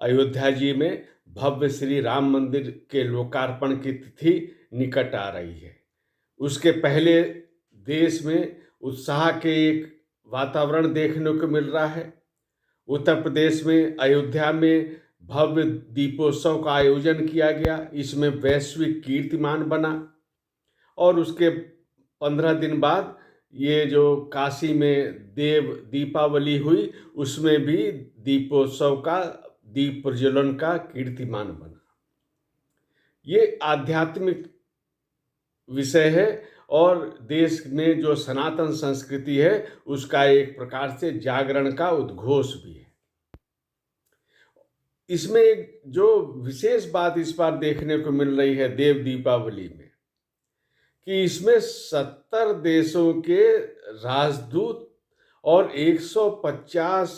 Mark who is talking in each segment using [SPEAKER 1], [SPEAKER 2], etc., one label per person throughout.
[SPEAKER 1] अयोध्या जी में भव्य श्री राम मंदिर के लोकार्पण की तिथि निकट आ रही है। उसके पहले देश में उत्साह के एक वातावरण देखने को मिल रहा है। उत्तर प्रदेश में अयोध्या में भव्य दीपोत्सव का आयोजन किया गया। इसमें वैश्विक कीर्तिमान बना और उसके 15 दिन बाद ये जो काशी में देव दीपावली हुई, उसमें भी दीपोत्सव का, दीप प्रज्वलन का कीर्तिमान बना। ये आध्यात्मिक विषय है और देश में जो सनातन संस्कृति है उसका एक प्रकार से जागरण का उद्घोष भी है। इसमें एक जो विशेष बात इस बार देखने को मिल रही है देव दीपावली में, कि इसमें 70 देशों के राजदूत और 150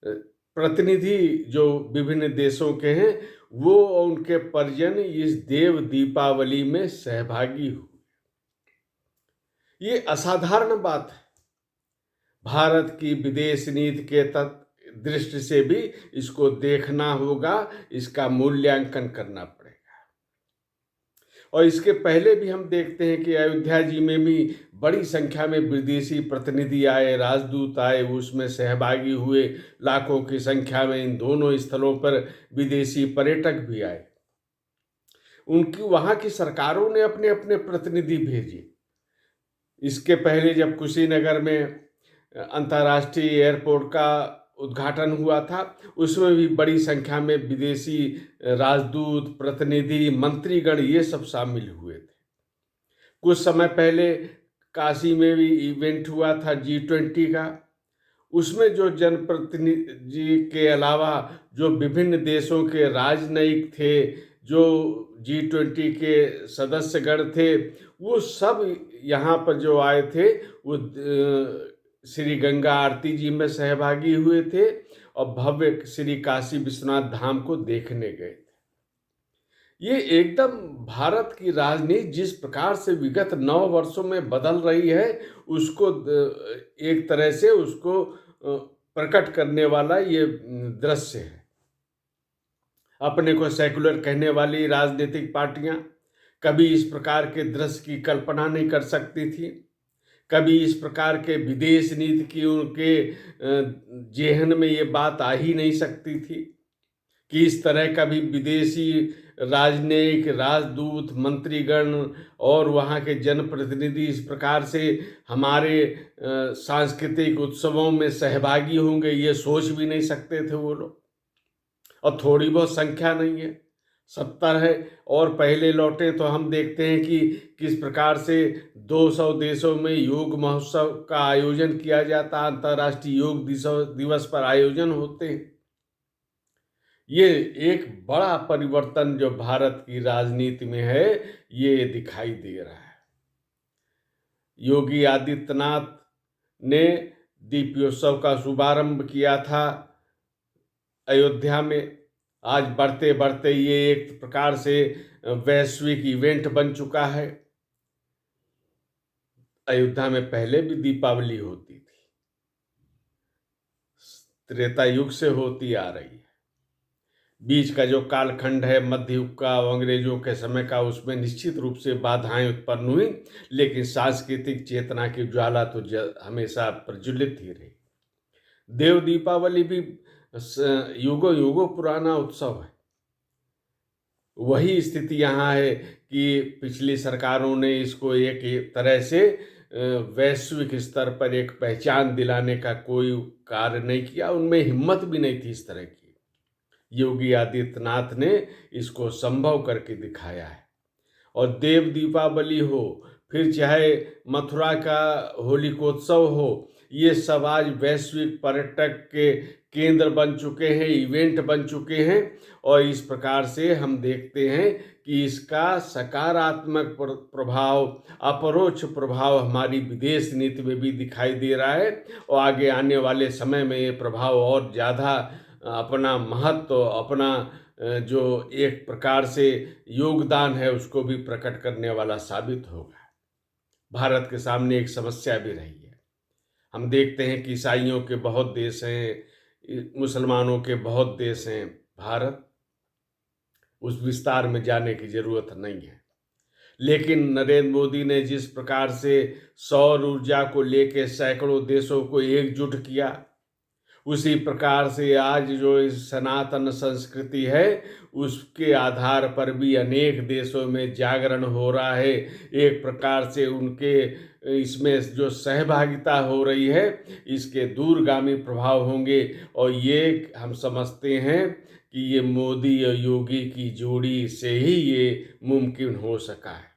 [SPEAKER 1] प्रतिनिधि जो विभिन्न देशों के हैं, वो और उनके परिजन इस देव दीपावली में सहभागी हुए। ये असाधारण बात है। भारत की विदेश नीति के दृष्टि से भी इसको देखना होगा, इसका मूल्यांकन करना पड़ेगा। और इसके पहले भी हम देखते हैं कि अयोध्या जी में भी बड़ी संख्या में विदेशी प्रतिनिधि आए, राजदूत आए, उसमें सहभागी हुए। लाखों की संख्या में इन दोनों स्थलों पर विदेशी पर्यटक भी आए। उनकी वहाँ की सरकारों ने अपने अपने प्रतिनिधि भेजे। इसके पहले जब कुशीनगर में अंतर्राष्ट्रीय एयरपोर्ट का उद्घाटन हुआ था, उसमें भी बड़ी संख्या में विदेशी राजदूत, प्रतिनिधि, मंत्रीगण ये सब शामिल हुए थे। कुछ समय पहले काशी में भी इवेंट हुआ था G20 का। उसमें जो जनप्रतिनिधि के अलावा जो विभिन्न देशों के राजनयिक थे, जो G20 के सदस्यगण थे, वो सब यहाँ पर जो आए थे, वो श्री गंगा आरती जी में सहभागी हुए थे और भव्य श्री काशी विश्वनाथ धाम को देखने गए थे। ये एकदम भारत की राजनीति जिस प्रकार से विगत 9 वर्षों में बदल रही है, उसको एक तरह से उसको प्रकट करने वाला ये दृश्य है। अपने को सेकुलर कहने वाली राजनीतिक पार्टियां कभी इस प्रकार के दृश्य की कल्पना नहीं कर सकती थी। कभी इस प्रकार के विदेश नीति की उनके जेहन में ये बात आ ही नहीं सकती थी कि इस तरह का भी विदेशी राजनयिक, राजदूत, मंत्रीगण और वहाँ के जनप्रतिनिधि इस प्रकार से हमारे सांस्कृतिक उत्सवों में सहभागी होंगे, ये सोच भी नहीं सकते थे वो लोग। और थोड़ी बहुत संख्या नहीं है, 70 है। और पहले लौटे तो हम देखते हैं कि किस प्रकार से 200 देशों में योग महोत्सव का आयोजन किया जाता, अंतर्राष्ट्रीय योग दिवस पर आयोजन होते हैं। ये एक बड़ा परिवर्तन जो भारत की राजनीति में है, ये दिखाई दे रहा है। योगी आदित्यनाथ ने दीपोत्सव का शुभारंभ किया था अयोध्या में। आज बढ़ते बढ़ते ये एक प्रकार से वैश्विक इवेंट बन चुका है। अयोध्या में पहले भी दीपावली होती थी, त्रेता युग से होती आ रही है। बीच का जो कालखंड है मध्य युग का, अंग्रेजों के समय का, उसमें निश्चित रूप से बाधाएं उत्पन्न हुई, लेकिन सांस्कृतिक चेतना की ज्वाला तो हमेशा प्रज्वलित ही रही। देव दीपावली भी युगों युगों पुराना उत्सव है। वही स्थिति यहाँ है कि पिछली सरकारों ने इसको एक तरह से वैश्विक स्तर पर एक पहचान दिलाने का कोई कार्य नहीं किया। उनमें हिम्मत भी नहीं थी इस तरह की। योगी आदित्यनाथ ने इसको संभव करके दिखाया है। और देव दीपावली हो, फिर चाहे मथुरा का होलिकोत्सव हो, ये सब आज वैश्विक पर्यटक के केंद्र बन चुके हैं, इवेंट बन चुके हैं। और इस प्रकार से हम देखते हैं कि इसका सकारात्मक प्रभाव, अपरोक्ष प्रभाव हमारी विदेश नीति में भी दिखाई दे रहा है। और आगे आने वाले समय में ये प्रभाव और ज़्यादा अपना महत्व, अपना जो एक प्रकार से योगदान है, उसको भी प्रकट करने वाला साबित होगा। भारत के सामने एक समस्या भी रही है। हम देखते हैं कि ईसाइयों के बहुत देश हैं, मुसलमानों के बहुत देश हैं। भारत उस विस्तार में जाने की ज़रूरत नहीं है। लेकिन नरेंद्र मोदी ने जिस प्रकार से सौर ऊर्जा को लेकर सैकड़ों देशों को एकजुट किया, उसी प्रकार से आज जो इस सनातन संस्कृति है उसके आधार पर भी अनेक देशों में जागरण हो रहा है। एक प्रकार से उनके इसमें जो सहभागिता हो रही है इसके दूरगामी प्रभाव होंगे, और ये हम समझते हैं कि ये मोदी और योगी की जोड़ी से ही ये मुमकिन हो सका है।